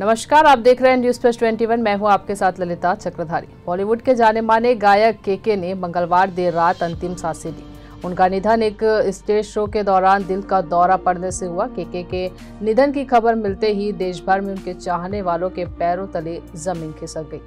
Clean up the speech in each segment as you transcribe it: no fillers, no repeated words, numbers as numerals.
नमस्कार, आप देख रहे हैं न्यूज़ प्लस 21। मैं हूं आपके साथ ललिता चक्रधारी। बॉलीवुड के जाने माने गायक केके ने मंगलवार देर रात अंतिम सांसें ली। उनका निधन एक स्टेज शो के दौरान दिल का दौरा पड़ने से हुआ। केके के निधन की खबर मिलते ही देश भर में उनके चाहने वालों के पैरों तले जमीन खिसक गई।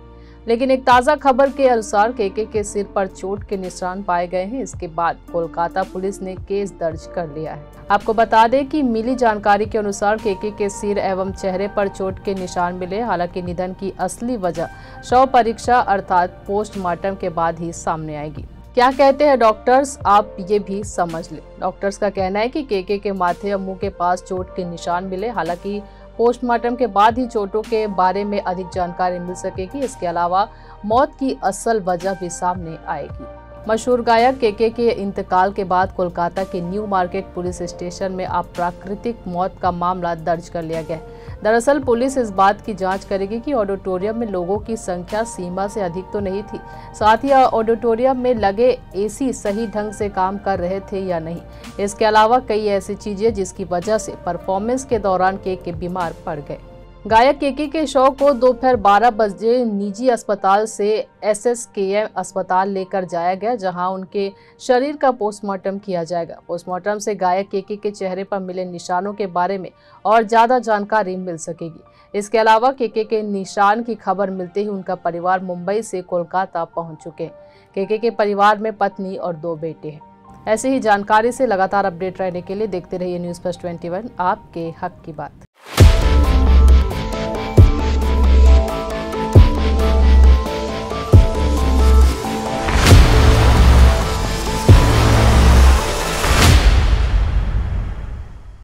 लेकिन एक ताज़ा खबर के अनुसार केके के सिर पर चोट के निशान पाए गए हैं। इसके बाद कोलकाता पुलिस ने केस दर्ज कर लिया है। आपको बता दें कि मिली जानकारी के अनुसार केके के सिर एवं चेहरे पर चोट के निशान मिले। हालांकि निधन की असली वजह शव परीक्षा अर्थात पोस्टमार्टम के बाद ही सामने आएगी। क्या कहते हैं डॉक्टर्स, आप ये भी समझ लें। डॉक्टर्स का कहना है कि केके के माथे और मुंह के पास चोट के निशान मिले। हालांकि पोस्टमार्टम के बाद ही चोटों के बारे में अधिक जानकारी मिल सकेगी। इसके अलावा मौत की असल वजह भी सामने आएगी। मशहूर गायक केके के इंतकाल के बाद कोलकाता के न्यू मार्केट पुलिस स्टेशन में अप्राकृतिक मौत का मामला दर्ज कर लिया गया है। दरअसल पुलिस इस बात की जांच करेगी कि ऑडिटोरियम में लोगों की संख्या सीमा से अधिक तो नहीं थी, साथ ही ऑडिटोरियम में लगे एसी सही ढंग से काम कर रहे थे या नहीं। इसके अलावा कई ऐसी चीजें जिसकी वजह से परफॉर्मेंस के दौरान केके बीमार पड़ गए। गायक केके के शव को दोपहर 12 बजे निजी अस्पताल से SSKM अस्पताल लेकर जाया गया, जहां उनके शरीर का पोस्टमार्टम किया जाएगा। पोस्टमार्टम से गायक केके के चेहरे पर मिले निशानों के बारे में और ज्यादा जानकारी मिल सकेगी। इसके अलावा केके के निशान की खबर मिलते ही उनका परिवार मुंबई से कोलकाता पहुंच चुके हैं। केके के परिवार में पत्नी और 2 बेटे हैं। ऐसे ही जानकारी से लगातार अपडेट रहने के लिए देखते रहिए न्यूज़ प्लस 21, आपके हक की बात।